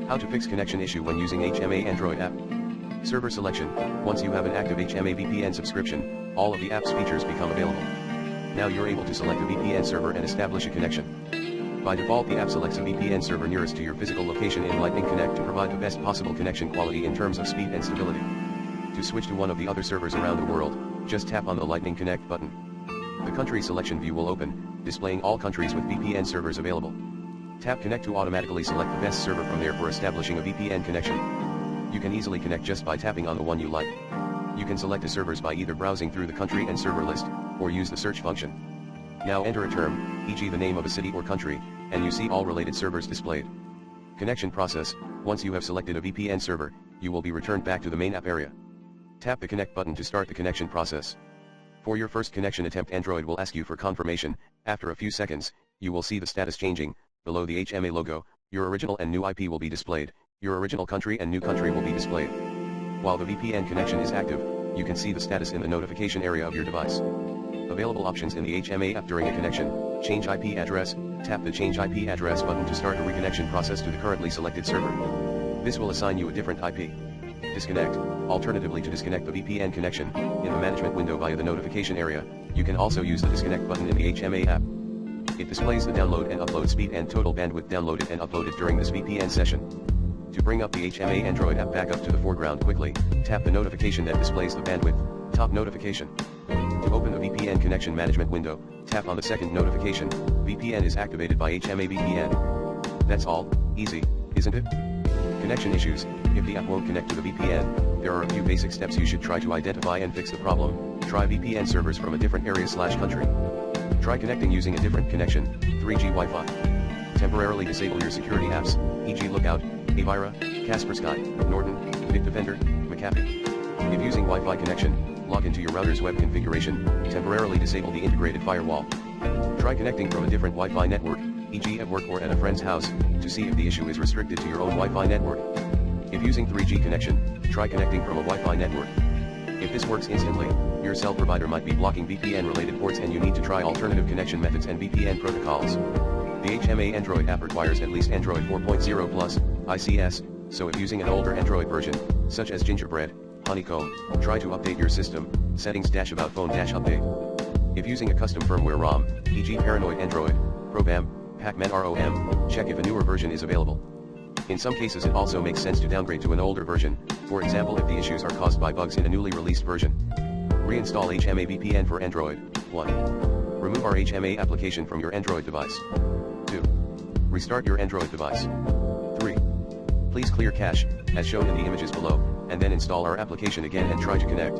How to fix connection issue when using HMA Android app. Server selection. Once you have an active HMA VPN subscription, all of the app's features become available. Now you're able to select a VPN server and establish a connection. By default, the app selects a VPN server nearest to your physical location in Lightning Connect to provide the best possible connection quality in terms of speed and stability. To switch to one of the other servers around the world, just tap on the Lightning Connect button. The country selection view will open, displaying all countries with VPN servers available. Tap Connect to automatically select the best server from there for establishing a VPN connection. You can easily connect just by tapping on the one you like. You can select the servers by either browsing through the country and server list, or use the search function. Now enter a term, e.g. the name of a city or country, and you see all related servers displayed. Connection process. Once you have selected a VPN server, you will be returned back to the main app area. Tap the Connect button to start the connection process. For your first connection attempt, Android will ask you for confirmation. After a few seconds, you will see the status changing. Below the HMA logo, your original and new IP will be displayed. Your original country and new country will be displayed. While the VPN connection is active, you can see the status in the notification area of your device. Available options in the HMA app during a connection. Change IP address. Tap the Change IP address button to start a reconnection process to the currently selected server. This will assign you a different IP. Disconnect. Alternatively, to disconnect the VPN connection, in the management window via the notification area, you can also use the disconnect button in the HMA app. It displays the download and upload speed and total bandwidth downloaded and uploaded during this VPN session. To bring up the HMA Android app back up to the foreground quickly, tap the notification that displays the bandwidth, top notification. To open the VPN connection management window, tap on the second notification. VPN is activated by HMA VPN. That's all, easy, isn't it? Connection issues. If the app won't connect to the VPN, there are a few basic steps you should try to identify and fix the problem. Try VPN servers from a different area/country. Try connecting using a different connection, 3G Wi-Fi. Temporarily disable your security apps, e.g. Lookout, Avira, Kaspersky, Norton, Bitdefender, McAfee. If using Wi-Fi connection, log into your router's web configuration, temporarily disable the integrated firewall. Try connecting from a different Wi-Fi network, e.g. at work or at a friend's house, to see if the issue is restricted to your own Wi-Fi network. If using 3G connection, try connecting from a Wi-Fi network. If this works instantly, your cell provider might be blocking VPN-related ports and you need to try alternative connection methods and VPN protocols. The HMA Android app requires at least Android 4.0 plus, ICS, so if using an older Android version, such as Gingerbread, Honeycomb, try to update your system, settings-about phone-update. If using a custom firmware ROM, e.g. Paranoid Android, Probam, Pacman ROM, check if a newer version is available. In some cases it also makes sense to downgrade to an older version, for example if the issues are caused by bugs in a newly released version. Reinstall HMA VPN for Android. 1. Remove our HMA application from your Android device. 2. Restart your Android device. 3. Please clear cache, as shown in the images below, and then install our application again and try to connect.